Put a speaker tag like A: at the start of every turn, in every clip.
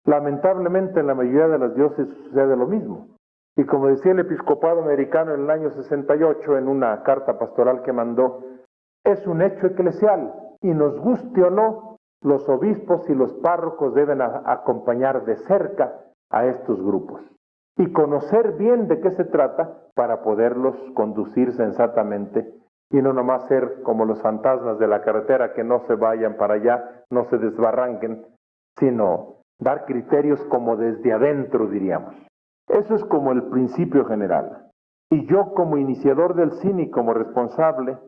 A: Lamentablemente en la mayoría de las diócesis sucede lo mismo. Y como decía el episcopado americano en el año 68 en una carta pastoral que mandó, es un hecho eclesial y nos guste o no, los obispos y los párrocos deben acompañar de cerca a estos grupos y conocer bien de qué se trata para poderlos conducir sensatamente y no nomás ser como los fantasmas de la carretera que no se vayan para allá, no se desbarranquen, sino dar criterios como desde adentro, diríamos. Eso es como el principio general. Y yo como iniciador del cine y como responsable,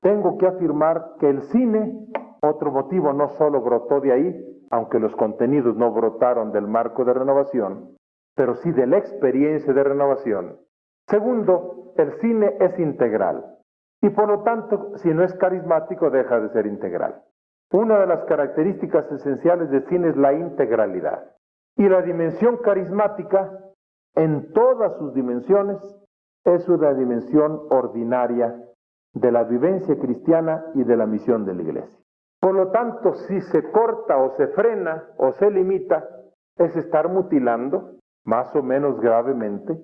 A: tengo que afirmar que el cine, otro motivo, no solo brotó de ahí, aunque los contenidos no brotaron del marco de renovación, pero sí de la experiencia de renovación. Segundo, el cine es integral y por lo tanto, si no es carismático, deja de ser integral. Una de las características esenciales del cine es la integralidad y la dimensión carismática, en todas sus dimensiones, es una dimensión ordinaria de la vivencia cristiana y de la misión de la Iglesia. Por lo tanto, si se corta o se frena o se limita, es estar mutilando, más o menos gravemente,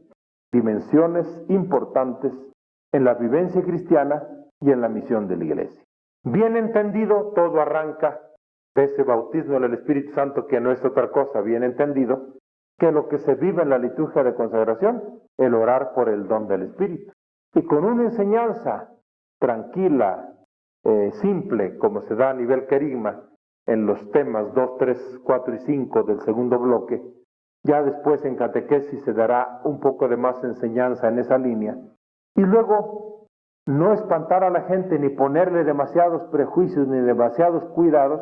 A: dimensiones importantes en la vivencia cristiana y en la misión de la Iglesia. Bien entendido, todo arranca de ese bautismo del Espíritu Santo, que no es otra cosa, bien entendido, que lo que se vive en la liturgia de consagración, el orar por el don del Espíritu. Y con una enseñanza tranquila, simple, como se da a nivel querigma, en los temas 2, 3, 4 y 5 del segundo bloque, ya después en catequesis se dará un poco de más enseñanza en esa línea, y luego no espantar a la gente ni ponerle demasiados prejuicios ni demasiados cuidados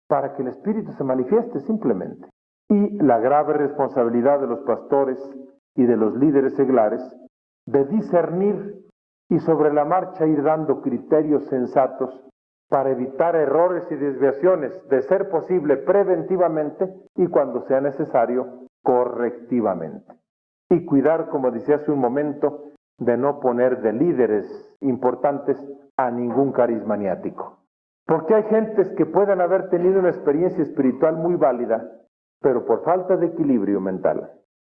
A: para que el Espíritu se manifieste simplemente. Y la grave responsabilidad de los pastores y de los líderes seglares de discernir y sobre la marcha ir dando criterios sensatos para evitar errores y desviaciones, de ser posible preventivamente y cuando sea necesario correctivamente. Y cuidar, como decía hace un momento, de no poner de líderes importantes a ningún carismaniático. Porque hay gentes que pueden haber tenido una experiencia espiritual muy válida, pero por falta de equilibrio mental,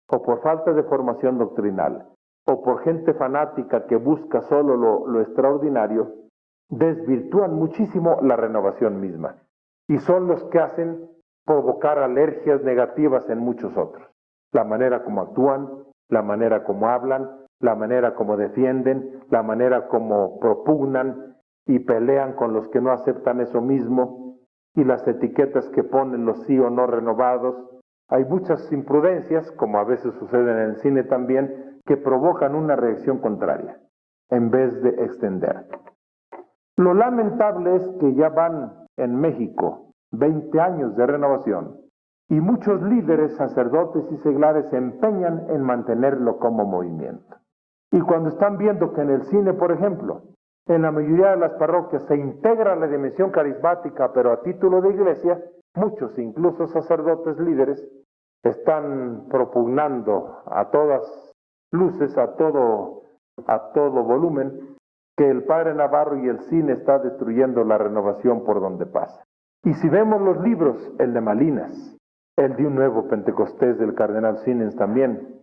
A: o por falta de formación doctrinal, o por gente fanática que busca solo lo extraordinario, desvirtúan muchísimo la renovación misma. Y son los que hacen provocar alergias negativas en muchos otros. La manera como actúan, la manera como hablan, la manera como defienden, la manera como propugnan y pelean con los que no aceptan eso mismo, y las etiquetas que ponen los sí o no renovados. Hay muchas imprudencias, como a veces sucede en el cine también, que provocan una reacción contraria, en vez de extender. Lo lamentable es que ya van en México 20 años de renovación, y muchos líderes, sacerdotes y seglares se empeñan en mantenerlo como movimiento. Y cuando están viendo que en el cine, por ejemplo, en la mayoría de las parroquias se integra la dimensión carismática, pero a título de iglesia, muchos, incluso sacerdotes líderes, están propugnando a todas luces, a todo volumen, que el Padre Navarro y el cine está destruyendo la renovación por donde pasa. Y si vemos los libros, el de Malinas, el de un nuevo Pentecostés del cardenal Sinens también,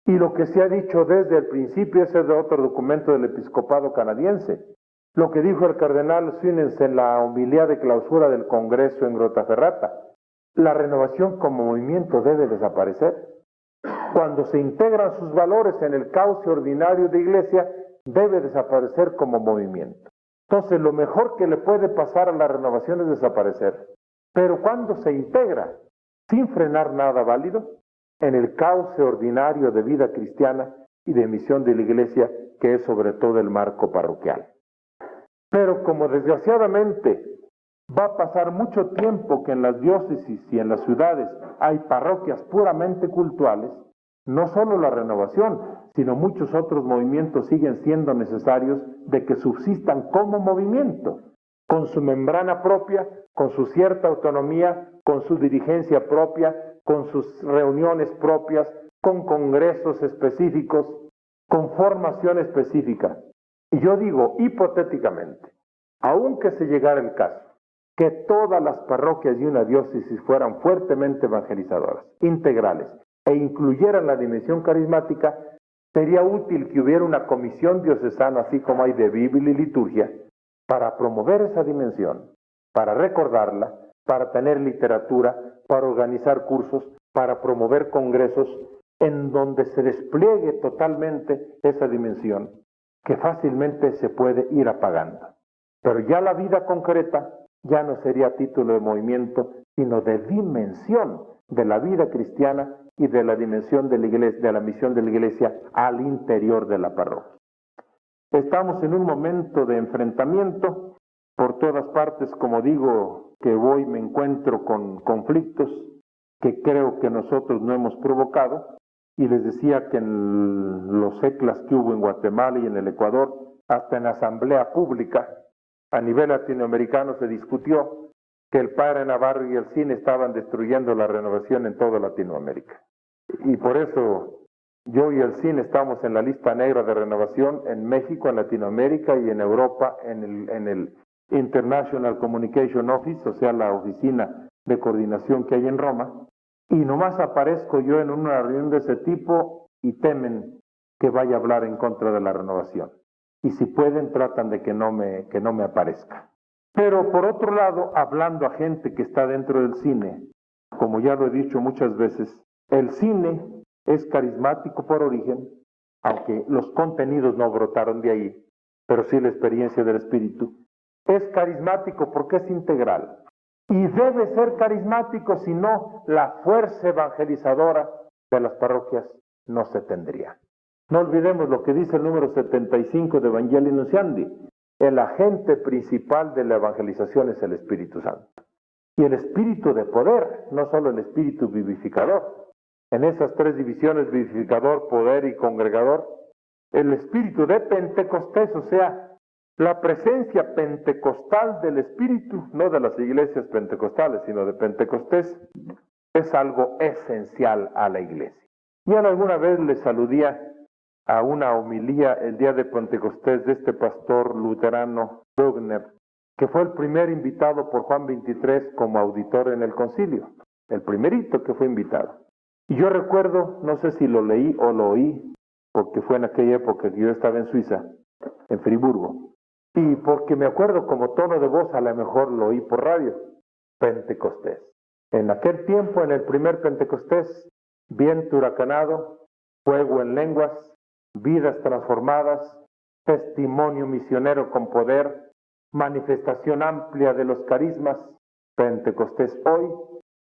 A: y lo que se ha dicho desde el principio, ese es de otro documento del episcopado canadiense, lo que dijo el cardenal Sinens en la homilía de clausura del Congreso en Grottaferrata: la renovación como movimiento debe desaparecer. Cuando se integran sus valores en el cauce ordinario de iglesia, debe desaparecer como movimiento. Entonces, lo mejor que le puede pasar a la renovación es desaparecer. Pero cuando se integra, sin frenar nada válido, en el cauce ordinario de vida cristiana y de misión de la iglesia, que es sobre todo el marco parroquial. Pero como desgraciadamente va a pasar mucho tiempo que en las diócesis y en las ciudades hay parroquias puramente cultuales, no solo la renovación, sino muchos otros movimientos siguen siendo necesarios de que subsistan como movimiento, con su membrana propia, con su cierta autonomía, con su dirigencia propia, con sus reuniones propias, con congresos específicos, con formación específica. Y yo digo hipotéticamente, aunque se llegara el caso que todas las parroquias de una diócesis fueran fuertemente evangelizadoras, integrales, e incluyeran la dimensión carismática, sería útil que hubiera una comisión diocesana, así como hay de Biblia y liturgia, para promover esa dimensión, para recordarla, para tener literatura, para organizar cursos, para promover congresos en donde se despliegue totalmente esa dimensión, que fácilmente se puede ir apagando. Pero ya la vida concreta ya no sería título de movimiento, sino de dimensión de la vida cristiana y de la dimensión de la iglesia, de la misión de la iglesia al interior de la parroquia. Estamos en un momento de enfrentamiento por todas partes, como digo, que voy me encuentro con conflictos que creo que nosotros no hemos provocado, y les decía que en los ECLAS que hubo en Guatemala y en el Ecuador, hasta en asamblea pública a nivel latinoamericano se discutió que el Padre Navarro y el cine estaban destruyendo la renovación en toda Latinoamérica. Y por eso yo y el cine estamos en la lista negra de renovación en México, en Latinoamérica y en Europa, en el International Communication Office, o sea, la oficina de coordinación que hay en Roma, y nomás aparezco yo en una reunión de ese tipo y temen que vaya a hablar en contra de la renovación. Y si pueden, tratan de que no me aparezca. Pero por otro lado, hablando a gente que está dentro del cine, como ya lo he dicho muchas veces, el cine es carismático por origen, aunque los contenidos no brotaron de ahí, pero sí la experiencia del espíritu. Es carismático porque es integral. Y debe ser carismático, si no, la fuerza evangelizadora de las parroquias no se tendría. No olvidemos lo que dice el número 75 de Evangelii Nunciandi. El agente principal de la evangelización es el Espíritu Santo. Y el espíritu de poder, no solo el espíritu vivificador. En esas tres divisiones, vivificador, poder y congregador, el espíritu de Pentecostés, o sea, la presencia pentecostal del espíritu, no de las iglesias pentecostales, sino de Pentecostés, es algo esencial a la iglesia. Ya alguna vez les aludía a una homilía el día de Pentecostés de este pastor luterano Bugner, que fue el primer invitado por Juan XXIII como auditor en el concilio, el primerito que fue invitado. Y yo recuerdo, no sé si lo leí o lo oí, porque fue en aquella época que yo estaba en Suiza, en Friburgo, y porque me acuerdo como tono de voz, a lo mejor lo oí por radio, Pentecostés. En aquel tiempo, en el primer Pentecostés, viento huracanado, fuego en lenguas, vidas transformadas, testimonio misionero con poder, manifestación amplia de los carismas, Pentecostés hoy,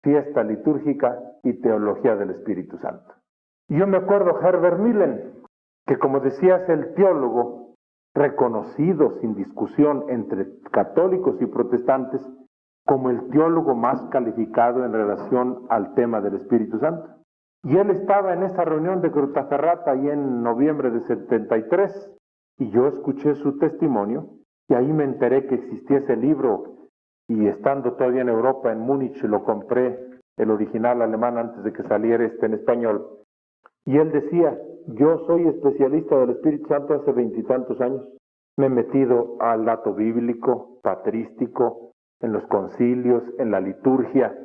A: fiesta litúrgica y teología del Espíritu Santo. Y yo me acuerdo Herbert Mühlen, que como decía es el teólogo reconocido sin discusión entre católicos y protestantes como el teólogo más calificado en relación al tema del Espíritu Santo. Y él estaba en esa reunión de Grottaferrata ahí en noviembre de 73, y yo escuché su testimonio, y ahí me enteré que existía ese libro, y estando todavía en Europa, en Múnich, lo compré, el original alemán, antes de que saliera en español. Y él decía, yo soy especialista del Espíritu Santo hace 20 y tantos años. Me he metido al dato bíblico, patrístico, en los concilios, en la liturgia,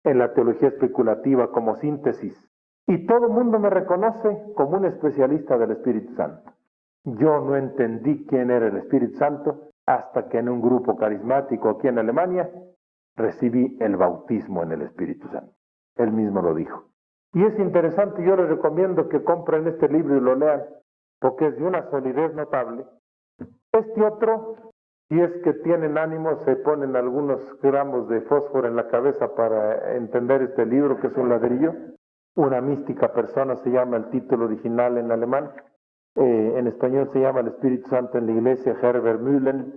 A: en la teología especulativa como síntesis. Y todo el mundo me reconoce como un especialista del Espíritu Santo. Yo no entendí quién era el Espíritu Santo hasta que en un grupo carismático aquí en Alemania recibí el bautismo en el Espíritu Santo. Él mismo lo dijo. Y es interesante, yo les recomiendo que compren este libro y lo lean, porque es de una solidez notable. Este otro, si es que tienen ánimo, se ponen algunos gramos de fósforo en la cabeza para entender este libro, que es un ladrillo. Una mística persona se llama el título original en alemán. En español se llama El Espíritu Santo en la Iglesia, Herbert Mühlen.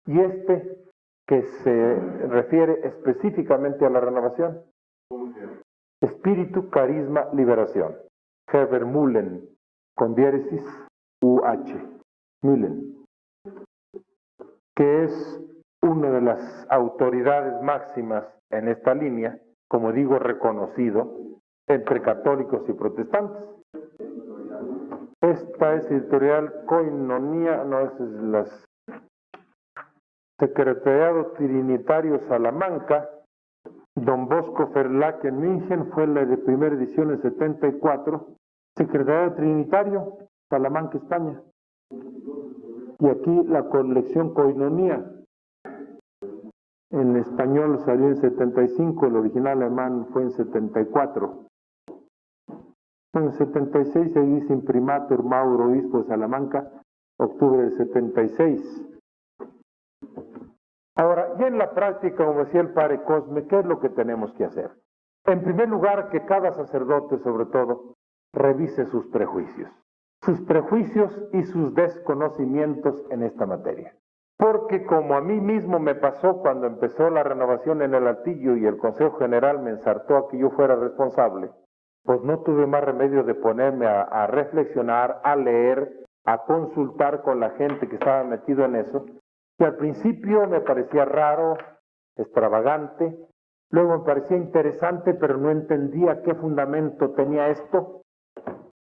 A: Y este, que se refiere específicamente a la renovación. Espíritu, carisma, liberación. Herbert Mühlen, con diéresis UH. Mühlen, que es una de las autoridades máximas en esta línea, como digo, reconocido entre católicos y protestantes. Esta es editorial Koinonia, no, esa es Secretariado Trinitario Salamanca, Don Bosco Ferlac en München, fue la de primera edición en 74, Secretariado Trinitario, Salamanca, España. Y aquí la colección Koinonia, en español salió en 75, el original alemán fue en 74. En 76 seguí sin Imprimatur Mauro, obispo de Salamanca, octubre del 76. Ahora, ya en la práctica, como decía el padre Cosme, ¿qué es lo que tenemos que hacer? En primer lugar, que cada sacerdote, sobre todo, revise sus prejuicios y sus desconocimientos en esta materia. Porque como a mí mismo me pasó cuando empezó la renovación en el Altillo y el Consejo General me ensartó a que yo fuera responsable, pues no tuve más remedio de ponerme a reflexionar, a leer, a consultar con la gente que estaba metido en eso, que al principio me parecía raro, extravagante, luego me parecía interesante, pero no entendía qué fundamento tenía esto,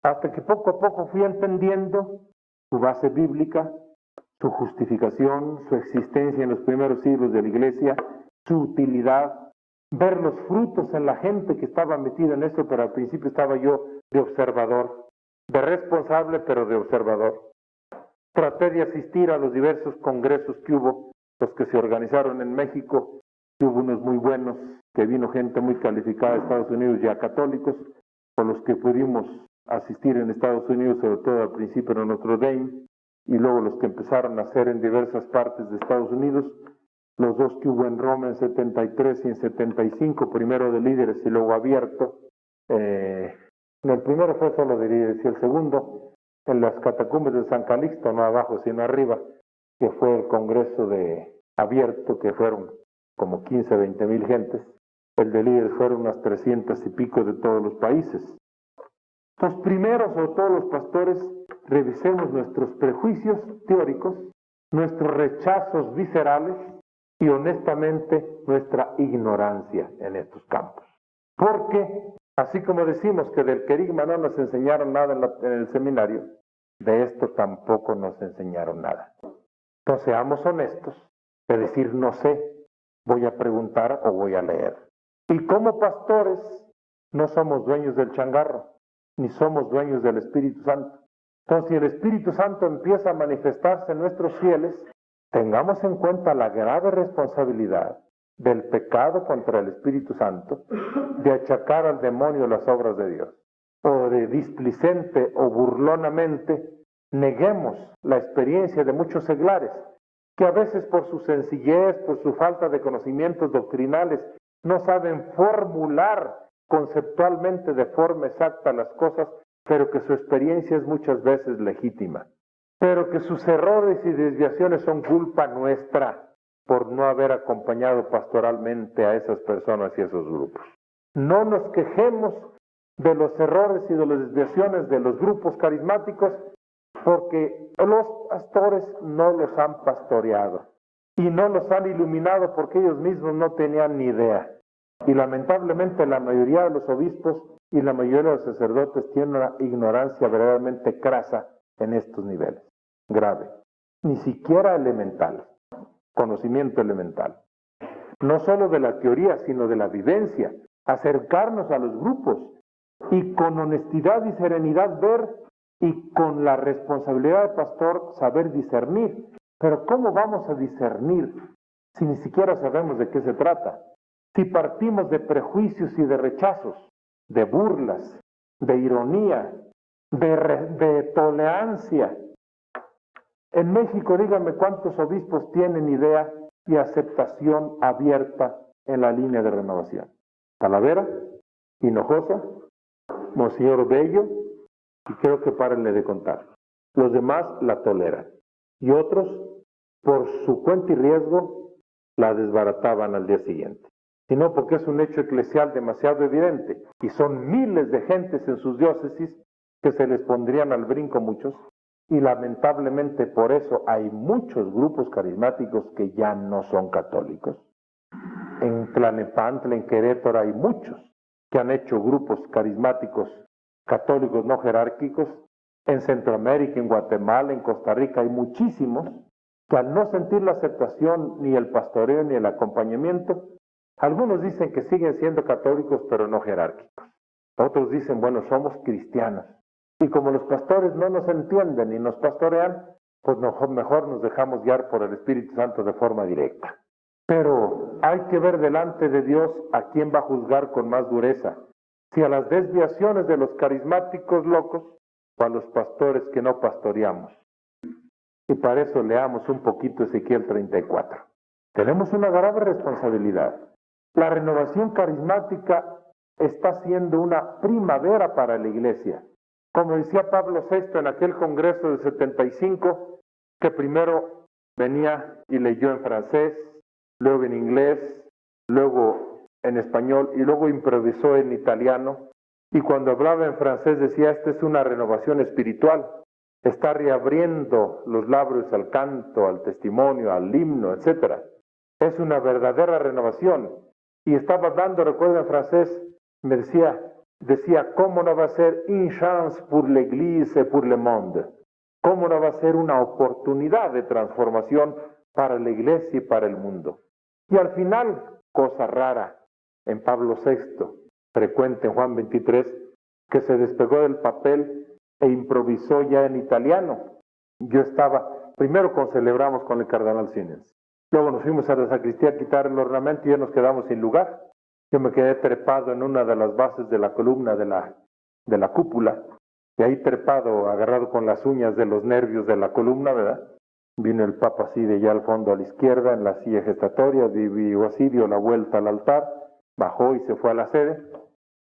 A: hasta que poco a poco fui entendiendo su base bíblica, su justificación, su existencia en los primeros siglos de la Iglesia, su utilidad, ver los frutos en la gente que estaba metida en eso, pero al principio estaba yo de observador, de responsable, pero de observador. Traté de asistir a los diversos congresos que hubo, los que se organizaron en México, que hubo unos muy buenos, que vino gente muy calificada de Estados Unidos, ya católicos, con los que pudimos asistir en Estados Unidos, sobre todo al principio en Notre Dame, y luego los que empezaron a hacer en diversas partes de Estados Unidos, los dos que hubo en Roma en 73 y en 75, primero de líderes y luego abierto. No, el primero fue solo de líderes y el segundo en las catacumbas de San Calixto, no abajo sino arriba, que fue el congreso de abierto, que fueron como 15, 20 mil gentes. El de líderes fueron unas 300 y pico de todos los países. Los primeros, o todos los pastores, revisemos nuestros prejuicios teóricos, nuestros rechazos viscerales y honestamente nuestra ignorancia en estos campos. Porque, así como decimos que del querigma no nos enseñaron nada en el seminario, de esto tampoco nos enseñaron nada. Entonces seamos honestos, de decir no sé, voy a preguntar o voy a leer. Y como pastores no somos dueños del changarro, ni somos dueños del Espíritu Santo. Entonces, si el Espíritu Santo empieza a manifestarse en nuestros fieles, tengamos en cuenta la grave responsabilidad del pecado contra el Espíritu Santo, de achacar al demonio las obras de Dios, o de displicente o burlonamente neguemos la experiencia de muchos seglares, que a veces por su sencillez, por su falta de conocimientos doctrinales, no saben formular conceptualmente de forma exacta las cosas, pero que su experiencia es muchas veces legítima, pero que sus errores y desviaciones son culpa nuestra por no haber acompañado pastoralmente a esas personas y a esos grupos. No nos quejemos de los errores y de las desviaciones de los grupos carismáticos, porque los pastores no los han pastoreado y no los han iluminado porque ellos mismos no tenían ni idea. Y lamentablemente la mayoría de los obispos y la mayoría de los sacerdotes tienen una ignorancia verdaderamente crasa en estos niveles. Grave. Ni siquiera elemental. Conocimiento elemental. No solo de la teoría, sino de la vivencia. Acercarnos a los grupos y con honestidad y serenidad ver y con la responsabilidad de pastor saber discernir. Pero ¿cómo vamos a discernir si ni siquiera sabemos de qué se trata? Si partimos de prejuicios y de rechazos, de burlas, de ironía, de tolerancia. En México, díganme cuántos obispos tienen idea y aceptación abierta en la línea de renovación. Talavera, Hinojosa, Monseñor Bello, y creo que párenle de contar. Los demás la toleran. Y otros, por su cuenta y riesgo, la desbarataban al día siguiente. Sino porque es un hecho eclesial demasiado evidente, y son miles de gentes en sus diócesis que se les pondrían al brinco muchos, y lamentablemente por eso hay muchos grupos carismáticos que ya no son católicos. En Tlalnepantla, en Querétaro hay muchos que han hecho grupos carismáticos católicos no jerárquicos. En Centroamérica, en Guatemala, en Costa Rica hay muchísimos que al no sentir la aceptación, ni el pastoreo, ni el acompañamiento, algunos dicen que siguen siendo católicos pero no jerárquicos. Otros dicen, bueno, somos cristianos. Y como los pastores no nos entienden ni nos pastorean, pues mejor nos dejamos guiar por el Espíritu Santo de forma directa. Pero hay que ver delante de Dios a quién va a juzgar con más dureza. Si a las desviaciones de los carismáticos locos o a los pastores que no pastoreamos. Y para eso leamos un poquito Ezequiel 34. Tenemos una grave responsabilidad. La renovación carismática está siendo una primavera para la iglesia. Como decía Pablo VI en aquel congreso del 75, que primero venía y leyó en francés, luego en inglés, luego en español y luego improvisó en italiano. Y cuando hablaba en francés decía, esta es una renovación espiritual. Está reabriendo los labios al canto, al testimonio, al himno, etc. Es una verdadera renovación. Y estaba hablando, recuerdo en francés, me decía, ¿cómo no va a ser une chance pour l'église et pour le monde? ¿Cómo no va a ser una oportunidad de transformación para la iglesia y para el mundo? Y al final, cosa rara, en Pablo VI, frecuente en Juan 23, que se despegó del papel e improvisó ya en italiano. Yo estaba, primero celebramos con el cardenal Siemens, luego nos fuimos a la sacristía a quitar el ornamento y ya nos quedamos sin lugar. Yo me quedé trepado en una de las bases de la columna de la cúpula, y ahí trepado, agarrado con las uñas de los nervios de la columna, ¿verdad? Vino el Papa así de allá al fondo a la izquierda, en la silla gestatoria, dio la vuelta al altar, bajó y se fue a la sede.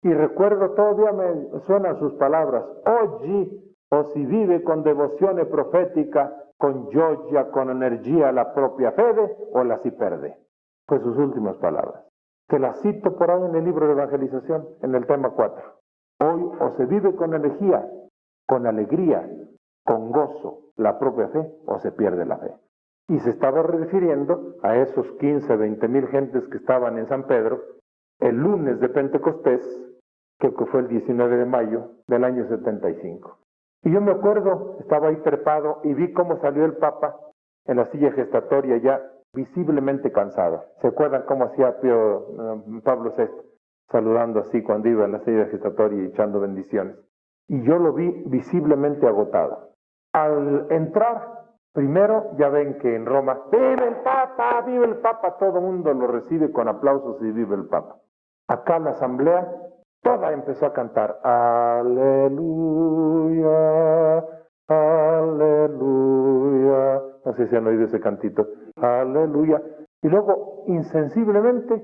A: Y recuerdo, todavía me suenan sus palabras, oggi o si vive con devoción profética, con gioia, con energía la propia fede, o la si perde. Fue sus últimas palabras, que las cito por ahí en el libro de evangelización, en el tema 4. Hoy o se vive con energía, con alegría, con gozo, la propia fe, o se pierde la fe. Y se estaba refiriendo a esos 15, 20 mil gentes que estaban en San Pedro el lunes de Pentecostés, que fue el 19 de mayo del año 75. Y yo me acuerdo, estaba ahí trepado y vi cómo salió el Papa en la silla gestatoria ya visiblemente cansado. ¿Se acuerdan cómo hacía Pablo VI? Saludando así cuando iba en la silla gestatoria y echando bendiciones. Y yo lo vi visiblemente agotado. Al entrar, primero ya ven que en Roma, ¡vive el Papa! ¡Vive el Papa! Todo el mundo lo recibe con aplausos y vive el Papa. Acá la asamblea, toda empezó a cantar, ¡Aleluya! ¡Aleluya! No sé si han oído ese cantito, ¡Aleluya! Y luego, insensiblemente,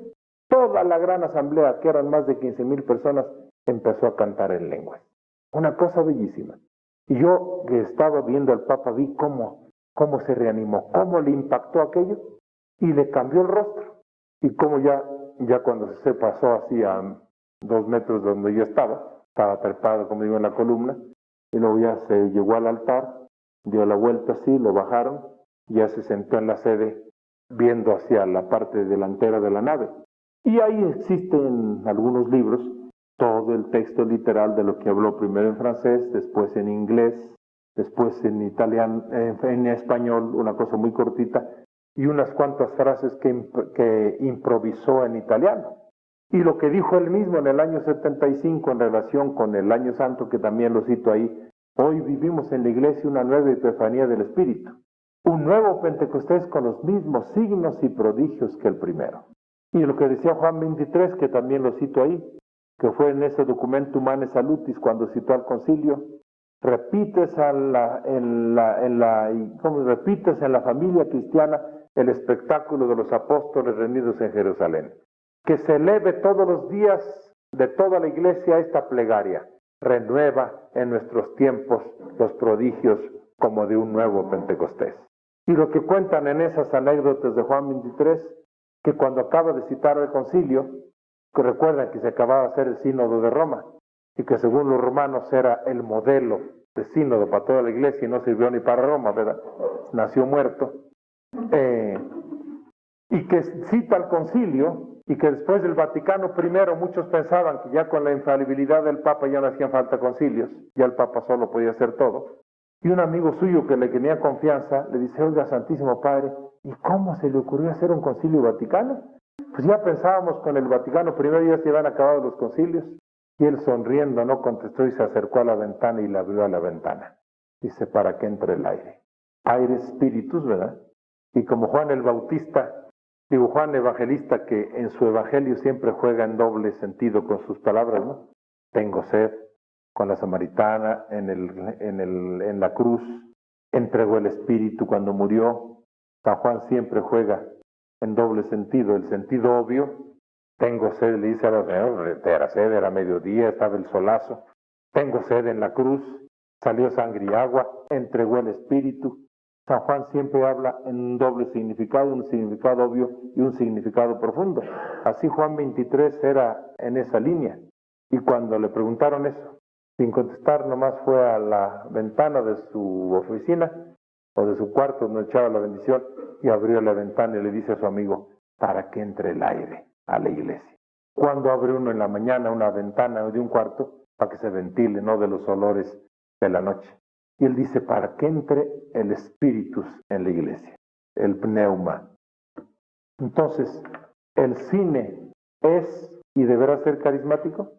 A: toda la gran asamblea, que eran más de 15,000 personas, empezó a cantar en lenguas. Una cosa bellísima. Y yo que estaba viendo al Papa, vi cómo se reanimó, cómo le impactó aquello, y le cambió el rostro. Y cómo ya cuando se pasó así a 2 metros de donde yo estaba trepado, como digo, en la columna, y luego ya se llegó al altar, dio la vuelta así, lo bajaron, ya se sentó en la sede, viendo hacia la parte delantera de la nave. Y ahí existen algunos libros, todo el texto literal de lo que habló primero en francés, después en inglés, después en italiano, en español, una cosa muy cortita, y unas cuantas frases que improvisó en italiano. Y lo que dijo él mismo en el año 75 en relación con el año santo, que también lo cito ahí, hoy vivimos en la iglesia una nueva epifanía del Espíritu, un nuevo Pentecostés con los mismos signos y prodigios que el primero. Y lo que decía Juan 23, que también lo cito ahí, que fue en ese documento Humane Salutis cuando citó al concilio, repites en la familia cristiana el espectáculo de los apóstoles reunidos en Jerusalén. Que se eleve todos los días de toda la iglesia esta plegaria, renueva en nuestros tiempos los prodigios como de un nuevo Pentecostés. Y lo que cuentan en esas anécdotas de Juan 23, que cuando acaba de citar el concilio, que recuerdan que se acababa de hacer el sínodo de Roma, y que según los romanos era el modelo de sínodo para toda la iglesia y no sirvió ni para Roma, ¿verdad? Nació muerto. Y que cita al concilio, y que después del Vaticano I muchos pensaban que ya con la infalibilidad del Papa ya no hacían falta concilios, ya el Papa solo podía hacer todo. Y un amigo suyo que le tenía confianza le dice, oiga, Santísimo Padre, ¿y cómo se le ocurrió hacer un concilio vaticano? Pues ya pensábamos con el Vaticano primero, ya se habían acabado los concilios. Y él sonriendo no contestó y se acercó a la ventana y le abrió a la ventana. Dice, para que entre el aire. Aire espíritus, ¿verdad? Y como Juan el Bautista, Juan Evangelista, que en su evangelio siempre juega en doble sentido con sus palabras, ¿no? Tengo sed, con la samaritana en la cruz, entregó el espíritu cuando murió. San Juan siempre juega en doble sentido, el sentido obvio, tengo sed, le dice a los señores, era sed, era mediodía, estaba el solazo, tengo sed en la cruz, salió sangre y agua, entregó el espíritu. San Juan siempre habla en un doble significado, un significado obvio y un significado profundo. Así Juan 23 era en esa línea. Y cuando le preguntaron eso, sin contestar, nomás fue a la ventana de su oficina o de su cuarto donde echaba la bendición y abrió la ventana y le dice a su amigo, para que entre el aire a la iglesia. Cuando abre uno en la mañana una ventana de un cuarto, para que se ventile, no de los olores de la noche. Y él dice, para que entre el espíritus en la iglesia, el pneuma. Entonces, ¿el cine es y deberá ser carismático?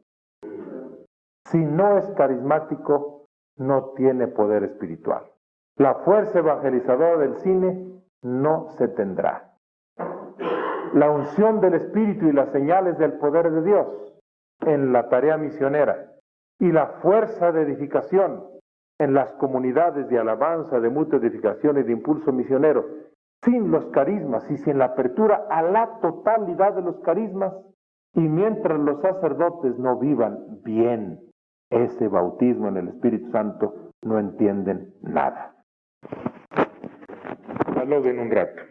A: Si no es carismático, no tiene poder espiritual. La fuerza evangelizadora del cine no se tendrá. La unción del Espíritu y las señales del poder de Dios en la tarea misionera y la fuerza de edificación en las comunidades de alabanza, de mutua edificación y de impulso misionero, sin los carismas y sin la apertura a la totalidad de los carismas, y mientras los sacerdotes no vivan bien ese bautismo en el Espíritu Santo, no entienden nada. Dialoguen un rato.